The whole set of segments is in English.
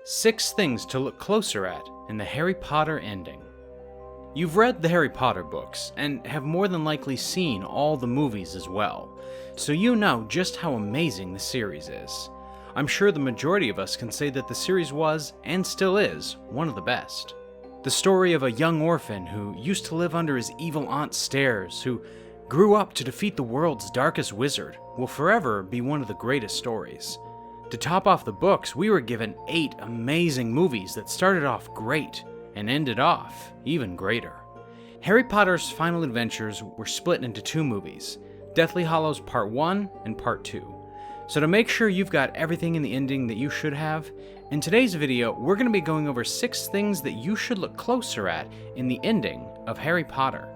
6 things to look closer at in the Harry Potter ending. You've read the Harry Potter books, and have more than likely seen all the movies as well, so you know just how amazing the series is. I'm sure the majority of us can say that the series was, and still is, one of the best. The story of a young orphan who used to live under his evil aunt's stairs, who grew up to defeat the world's darkest wizard, will forever be one of the greatest stories. To top off the books, we were given 8 amazing movies that started off great and ended off even greater. Harry Potter's final adventures were split into 2 movies, Deathly Hallows Part 1 and Part 2. So to make sure you've got everything in the ending that you should have, in today's video we're going to be going over 6 things that you should look closer at in the ending of Harry Potter.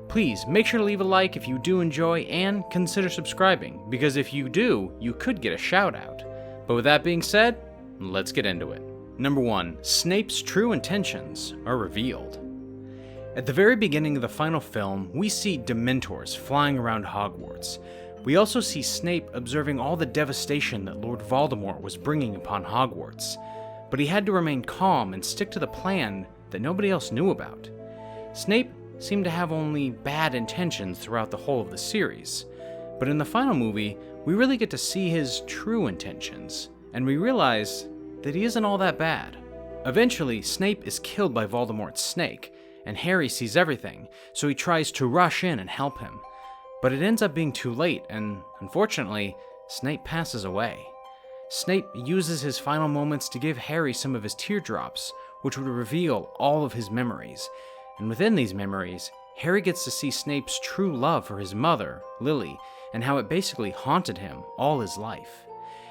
Please make sure to leave a like if you do enjoy, and consider subscribing, because if you do, you could get a shout out. But with that being said, let's get into it. Number 1. Snape's true intentions are revealed. At the very beginning of the final film, we see Dementors flying around Hogwarts. We also see Snape observing all the devastation that Lord Voldemort was bringing upon Hogwarts. But he had to remain calm and stick to the plan that nobody else knew about. Snape seemed to have only bad intentions throughout the whole of the series. But in the final movie, we really get to see his true intentions, and we realize that he isn't all that bad. Eventually, Snape is killed by Voldemort's snake, and Harry sees everything, so he tries to rush in and help him. But it ends up being too late, and unfortunately, Snape passes away. Snape uses his final moments to give Harry some of his teardrops, which would reveal all of his memories. And within these memories, Harry gets to see Snape's true love for his mother, Lily, and how it basically haunted him all his life.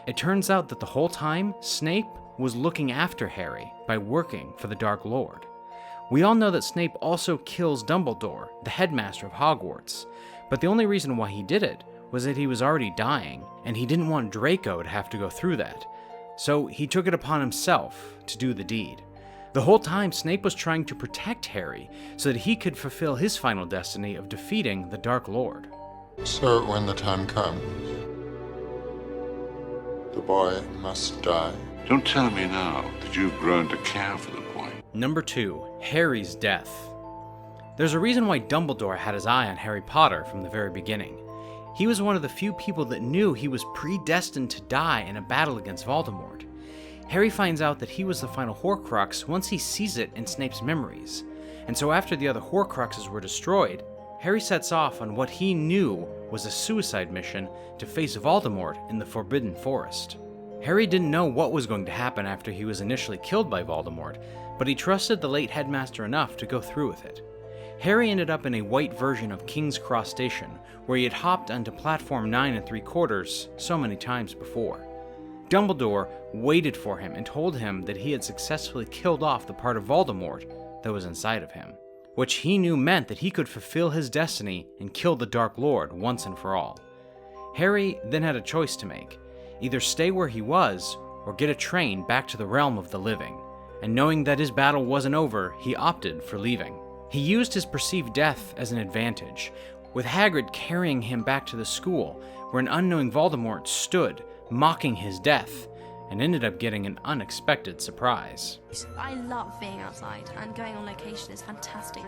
It turns out that the whole time, Snape was looking after Harry by working for the Dark Lord. We all know that Snape also kills Dumbledore, the headmaster of Hogwarts, but the only reason why he did it was that he was already dying, and he didn't want Draco to have to go through that. So he took it upon himself to do the deed. The whole time, Snape was trying to protect Harry so that he could fulfill his final destiny of defeating the Dark Lord. So when the time comes, the boy must die. Don't tell me now that you've grown to care for the boy. Number 2. Harry's death. There's a reason why Dumbledore had his eye on Harry Potter from the very beginning. He was one of the few people that knew he was predestined to die in a battle against Voldemort. Harry finds out that he was the final Horcrux once he sees it in Snape's memories, and so after the other Horcruxes were destroyed, Harry sets off on what he knew was a suicide mission to face Voldemort in the Forbidden Forest. Harry didn't know what was going to happen after he was initially killed by Voldemort, but he trusted the late headmaster enough to go through with it. Harry ended up in a white version of King's Cross Station, where he had hopped onto platform 9 3/4 so many times before. Dumbledore waited for him and told him that he had successfully killed off the part of Voldemort that was inside of him, which he knew meant that he could fulfill his destiny and kill the Dark Lord once and for all. Harry then had a choice to make, either stay where he was or get a train back to the realm of the living, and knowing that his battle wasn't over, he opted for leaving. He used his perceived death as an advantage, with Hagrid carrying him back to the school, where an unknowing Voldemort stood, mocking his death, and ended up getting an unexpected surprise. I love being outside, and going on location is fantastic.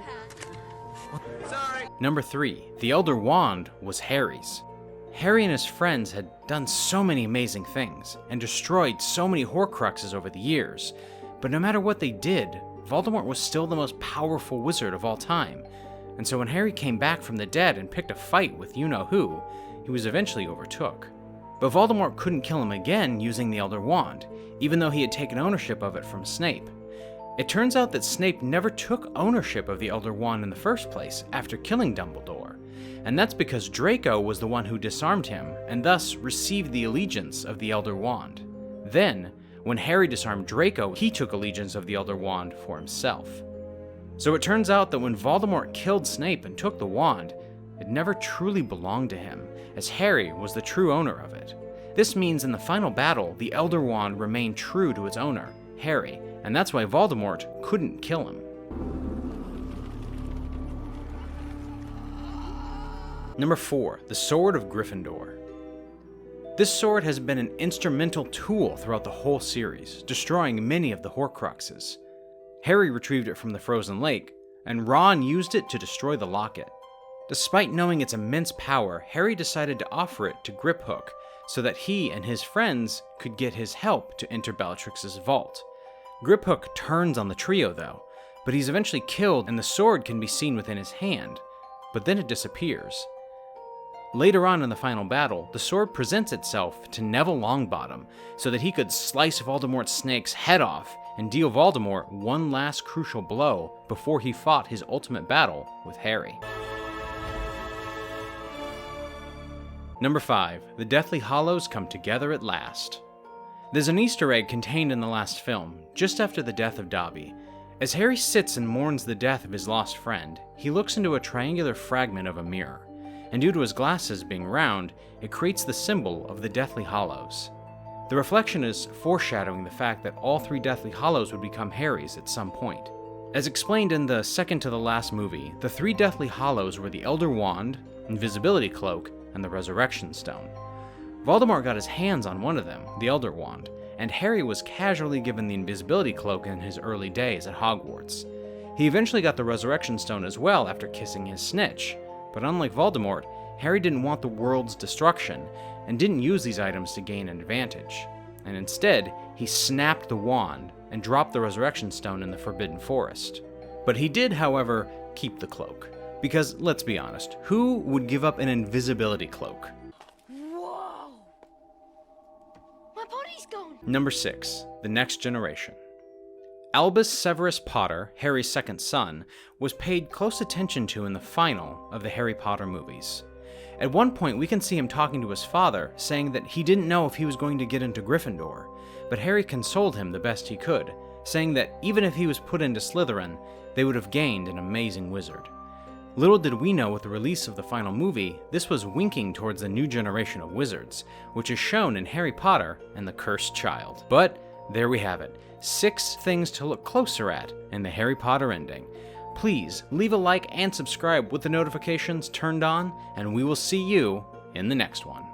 Sorry. Number 3. The Elder Wand was Harry's. Harry and his friends had done so many amazing things, and destroyed so many Horcruxes over the years, but no matter what they did, Voldemort was still the most powerful wizard of all time, and so when Harry came back from the dead and picked a fight with you-know-who, he was eventually overtook. But Voldemort couldn't kill him again using the Elder Wand, even though he had taken ownership of it from Snape. It turns out that Snape never took ownership of the Elder Wand in the first place after killing Dumbledore, and that's because Draco was the one who disarmed him and thus received the allegiance of the Elder Wand. Then, when Harry disarmed Draco, he took allegiance of the Elder Wand for himself. So it turns out that when Voldemort killed Snape and took the wand, it never truly belonged to him, as Harry was the true owner of it. This means in the final battle, the Elder Wand remained true to its owner, Harry, and that's why Voldemort couldn't kill him. Number 4. The Sword of Gryffindor. This sword has been an instrumental tool throughout the whole series, destroying many of the Horcruxes. Harry retrieved it from the frozen lake, and Ron used it to destroy the locket. Despite knowing its immense power, Harry decided to offer it to Griphook so that he and his friends could get his help to enter Bellatrix's vault. Griphook turns on the trio though, but he's eventually killed and the sword can be seen within his hand, but then it disappears. Later on in the final battle, the sword presents itself to Neville Longbottom so that he could slice Voldemort's snake's head off and deal Voldemort one last crucial blow before he fought his ultimate battle with Harry. Number 5. The Deathly Hallows come together at last. There's an Easter egg contained in the last film, just after the death of Dobby. As Harry sits and mourns the death of his lost friend, he looks into a triangular fragment of a mirror, and due to his glasses being round, it creates the symbol of the Deathly Hallows. The reflection is foreshadowing the fact that all 3 Deathly Hallows would become Harry's at some point. As explained in the second to the last movie, the 3 Deathly Hallows were the Elder Wand, Invisibility Cloak, and the Resurrection Stone. Voldemort got his hands on one of them, the Elder Wand, and Harry was casually given the Invisibility Cloak in his early days at Hogwarts. He eventually got the Resurrection Stone as well after kissing his snitch, but unlike Voldemort, Harry didn't want the world's destruction and didn't use these items to gain an advantage, and instead, he snapped the wand and dropped the Resurrection Stone in the Forbidden Forest. But he did, however, keep the cloak, because let's be honest, who would give up an invisibility cloak? Whoa! My body's gone! Number 6. The Next Generation. Albus Severus Potter, Harry's second son, was paid close attention to in the final of the Harry Potter movies. At one point, we can see him talking to his father, saying that he didn't know if he was going to get into Gryffindor, but Harry consoled him the best he could, saying that even if he was put into Slytherin, they would have gained an amazing wizard. Little did we know with the release of the final movie, this was winking towards a new generation of wizards, which is shown in Harry Potter and the Cursed Child. But there we have it, 6 things to look closer at in the Harry Potter ending. Please leave a like and subscribe with the notifications turned on, and we will see you in the next one.